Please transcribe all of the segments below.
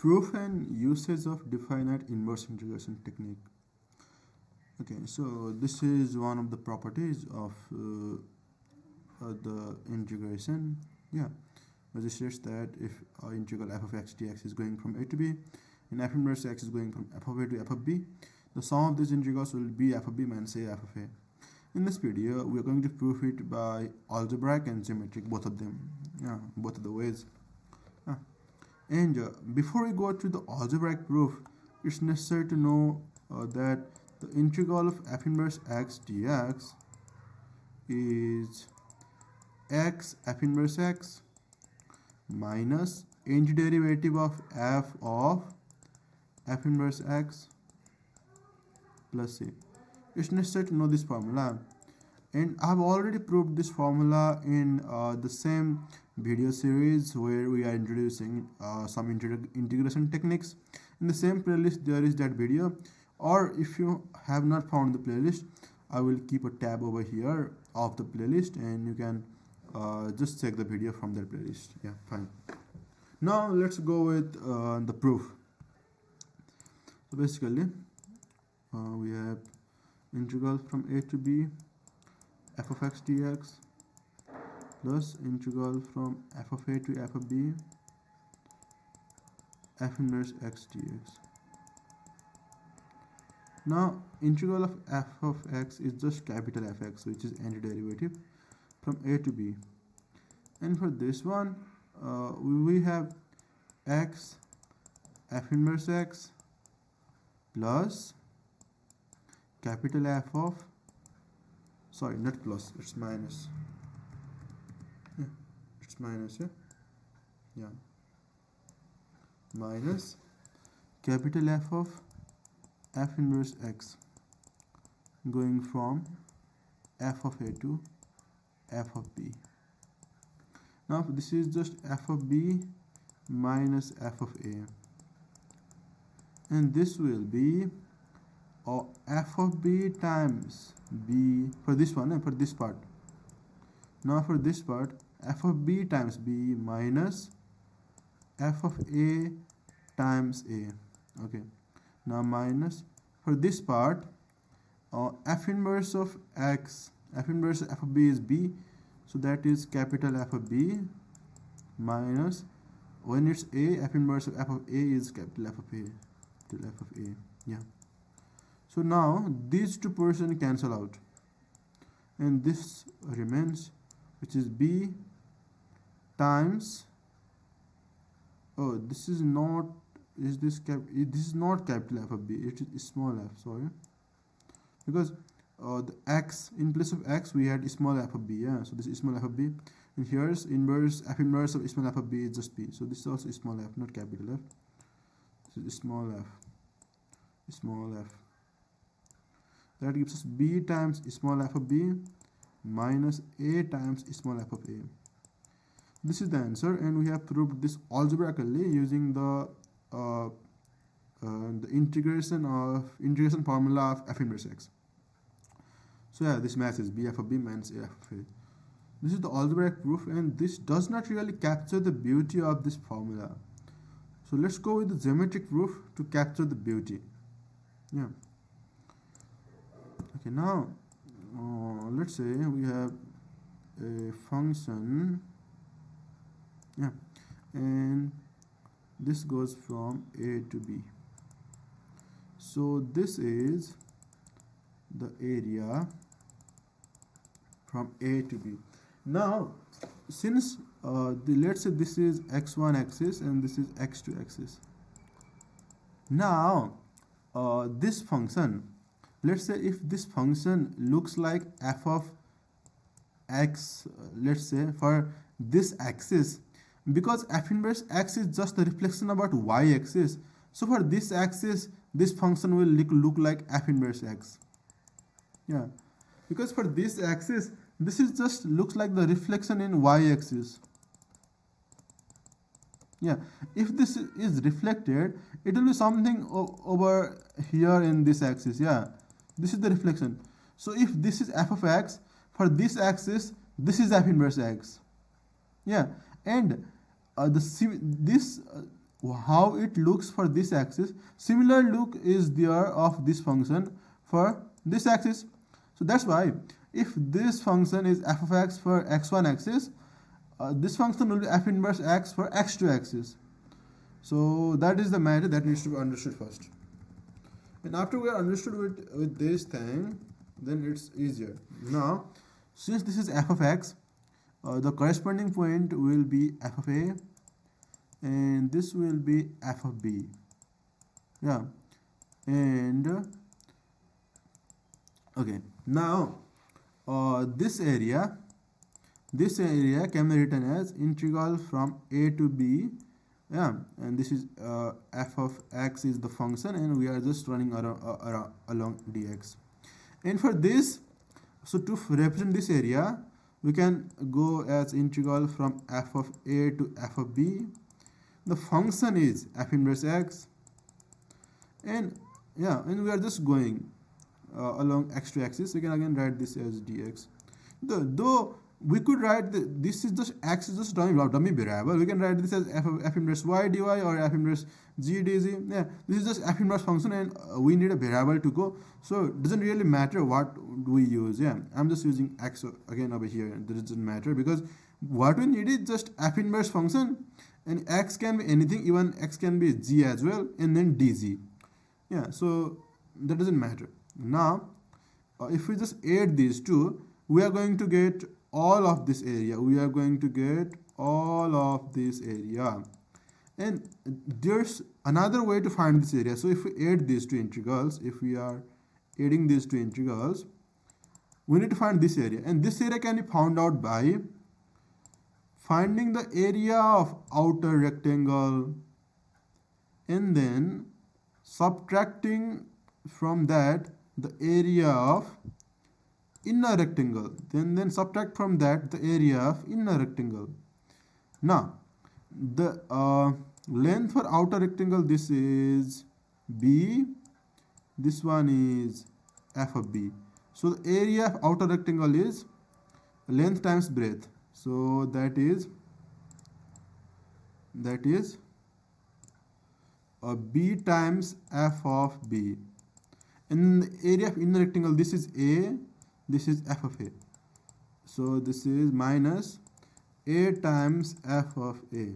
Proof and usage of definite inverse integration technique. Okay, so this is one of the properties of the integration. Yeah, which states that if integral f of x dx is going from a to b and f inverse x is going from f of a to f of b, the sum of these integrals will be f of b minus a f of a. In this video, we are going to prove it by algebraic and geometric, both of them. Yeah, both of the ways. And before we go to the algebraic proof, it's necessary to know that the integral of f inverse x dx is x f inverse x minus antiderivative of f inverse x plus a. It's necessary to know this formula, and I've already proved this formula in the same video series where we are introducing some integration techniques. In the same playlist there is that video, or if you have not found the playlist, I will keep a tab over here of the playlist and you can just check the video from that playlist. Yeah, fine. Now let's go with the proof. So basically we have integral from a to b f of x dx plus integral from f of a to f of b f inverse x dx. Now integral of f of x is just capital Fx, which is antiderivative from a to b, and for this one we have x f inverse x plus capital F of, sorry, not plus, it's minus. Yeah, it's minus. Yeah, minus capital F of f inverse x going from f of a to f of b. Now this is just f of b minus f of a, and this will be f of b times b for this one and for this part. Now for this part, f of b times b minus f of a times a. Okay, now minus for this part f inverse of x, f inverse f of b is b, so that is capital F of b minus, when it's a, f inverse of f of a is capital F of a till f of a. Yeah, so now these two portions cancel out and this remains, which is b times, oh, this is not, is this this is not capital F of b, it is small f, sorry, because the x, in place of x we had small f of b. Yeah, so this is small f of b, and here's inverse, f inverse of small f of b is just b, so this is also small f, not capital F. This is small f, small f. That gives us b times small f of b minus a times small f of a. This is the answer, and we have proved this algebraically using the integration formula of f inverse x. So yeah, this matches b f of b minus a f of a. This is the algebraic proof, and this does not really capture the beauty of this formula. So let's go with the geometric proof to capture the beauty. Yeah. Okay, now let's say we have a function, yeah, and this goes from a to b. So this is the area from a to b. Now since let's say this is x1 axis and this is x2 axis, now this function, let's say if this function looks like f of x, let's say for this axis, because f inverse x is just the reflection about y axis, so for this axis this function will look like f inverse x. Yeah, because for this axis this is just looks like the reflection in y axis. Yeah, if this is reflected, it will be something over here in this axis. Yeah, this is the reflection. So if this is f of x, for this axis this is f inverse x. Yeah, and this how it looks for this axis, similar look is there of this function for this axis. So that's why if this function is f of x for x1 axis, this function will be f inverse x for x2 axis. So that is the matter that needs to be understood first. And after we are understood with this thing, then it's easier. Now, since this is f of x, the corresponding point will be f of a, and this will be f of b. Yeah, and okay. Now, this area can be written as integral from a to b. Yeah, and this is f of x is the function, and we are just running along dx. And for this, so to represent this area, we can go as integral from f of a to f of b. The function is f inverse x, and yeah, and we are just going along x2 axis. We can again write this as dx. Though we could write this is just x is just dummy variable. We can write this as f inverse y dy or f inverse g dz. Yeah, this is just f inverse function, and we need a variable to go. So it doesn't really matter what we use. Yeah, I'm just using x again over here. It doesn't matter because what we need is just f inverse function, and x can be anything. Even x can be g as well, and then dz. Yeah, so that doesn't matter. Now, if we just add these two, we are going to get all of this area. We are going to get all of this area. And there's another way to find this area. So if we add these two integrals, if we are adding these two integrals, we need to find this area. And this area can be found out by finding the area of outer rectangle and then subtracting from that the area of inner rectangle, then subtract from that the area of inner rectangle. Now the length for outer rectangle, this is b, this one is f of b. So the area of outer rectangle is length times breadth, so that is b times f of b. And the area of inner rectangle, this is a, this is f of a. So this is minus a times f of a.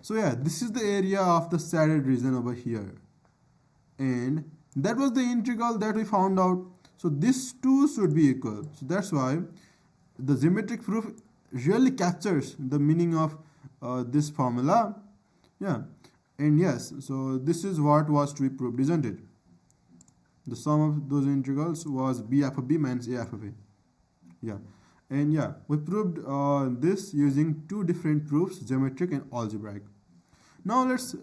So yeah, this is the area of the shaded region over here. And that was the integral that we found out. So these two should be equal. So that's why the geometric proof really captures the meaning of this formula. Yeah. And yes, so this is what was to be proved, isn't it? The sum of those integrals was b f of b minus a f of a. Yeah, and yeah, we proved this using two different proofs, geometric and algebraic. Now let's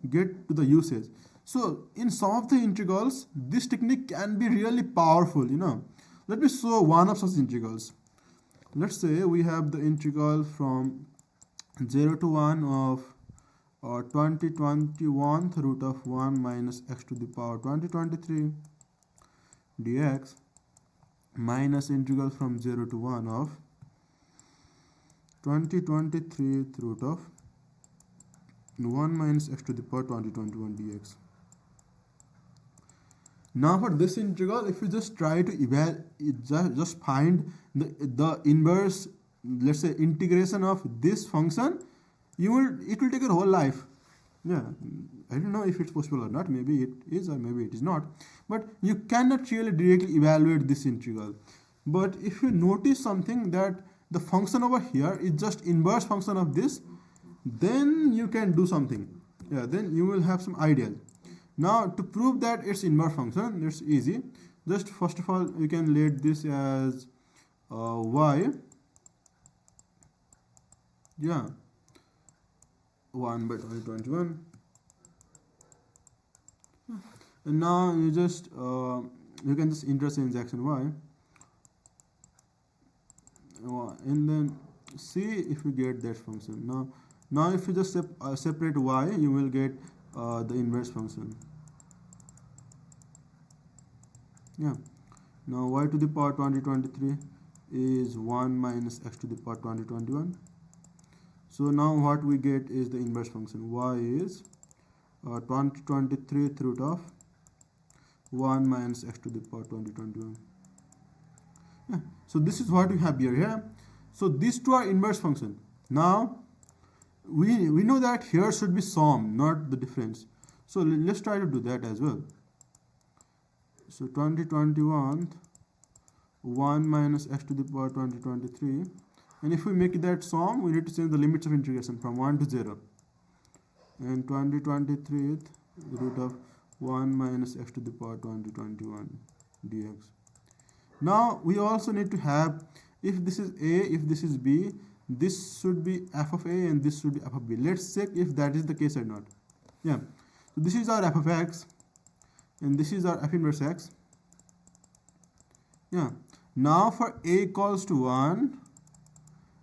get to the usage. So in some of the integrals, this technique can be really powerful, you know. Let me show one of such integrals. Let's say we have the integral from 0 to 1 of 2021th root of 1 minus x to the power 2023 dx minus integral from 0 to 1 of 2023 root of 1 minus x to the power 2021 dx. Now for this integral, if you just try to just find the inverse, let's say integration of this function, it will take your whole life. Yeah, I don't know if it's possible or not. Maybe it is or maybe it is not. But you cannot really directly evaluate this integral. But if you notice something that the function over here is just inverse function of this, then you can do something. Yeah, then you will have some ideas. Now to prove that it's inverse function, it's easy. Just first of all, you can let this as y. Yeah. 1 by 2021, and now you just you can just interchange x and y, and then see if you get that function. Now if you just separate y, you will get the inverse function. Yeah. Now y to the power 2023 is 1 minus x to the power 2021. So now what we get is the inverse function. Y is 23rd root of 1 minus x to the power 2021. Yeah. So this is what we have here. Yeah. So these two are inverse function. Now we know that here should be sum, not the difference. So let's try to do that as well. So 2021 1 minus x to the power 2023, and if we make that sum, we need to change the limits of integration from 1 to 0, and 2023 root of 1 minus x to the power 2021 dx. Now we also need to have, if this is a, if this is b, this should be f of a and this should be f of b. Let's check if that is the case or not. Yeah, so this is our f of x and this is our f inverse x. Yeah, now for a equals to 1,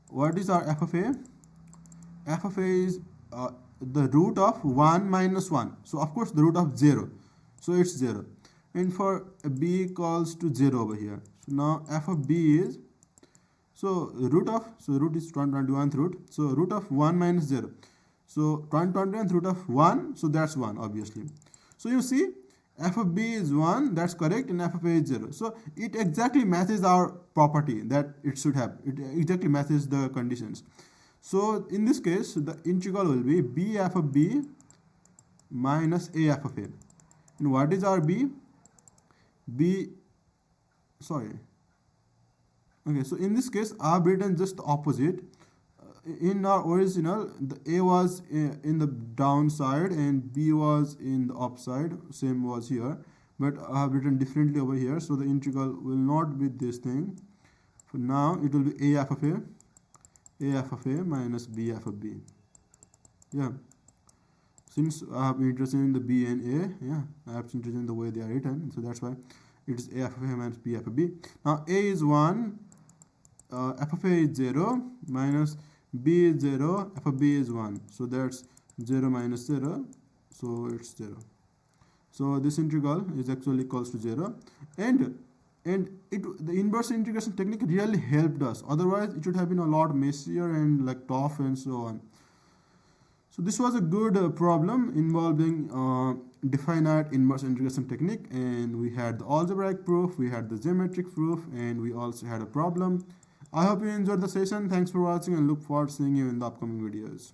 what is our f of a? F of a is the root of 1 minus 1. So of course the root of 0. So it's 0. And for b equals to 0 over here. So now f of b is, so root is 2021th root. So root of 1 minus 0. So 2021th root of 1. So that's 1 obviously. So you see f of b is 1, that's correct, and f of a is 0. So it exactly matches our property that it should have. It exactly matches the conditions. So in this case, the integral will be b f of b minus a f of a. And what is our b? Okay, so in this case, I have written just the opposite. In our original, the a was in the downside and b was in the upside, same was here, but I have written differently over here, so the integral will not be this thing. For now it will be a f of a minus b f of b. Yeah, since I have interest in the b and a, yeah, I have interest in the way they are written, so that's why it is a f of a minus b f of b. Now a is 1, f of a is 0, minus b is 0, f of b is 1. So that's 0 minus 0, so it's 0. So this integral is actually equals to 0. And the inverse integration technique really helped us. Otherwise, it would have been a lot messier and like tough and so on. So this was a good problem involving definite inverse integration technique, and we had the algebraic proof, we had the geometric proof, and we also had a problem. I hope you enjoyed the session. Thanks for watching and look forward to seeing you in the upcoming videos.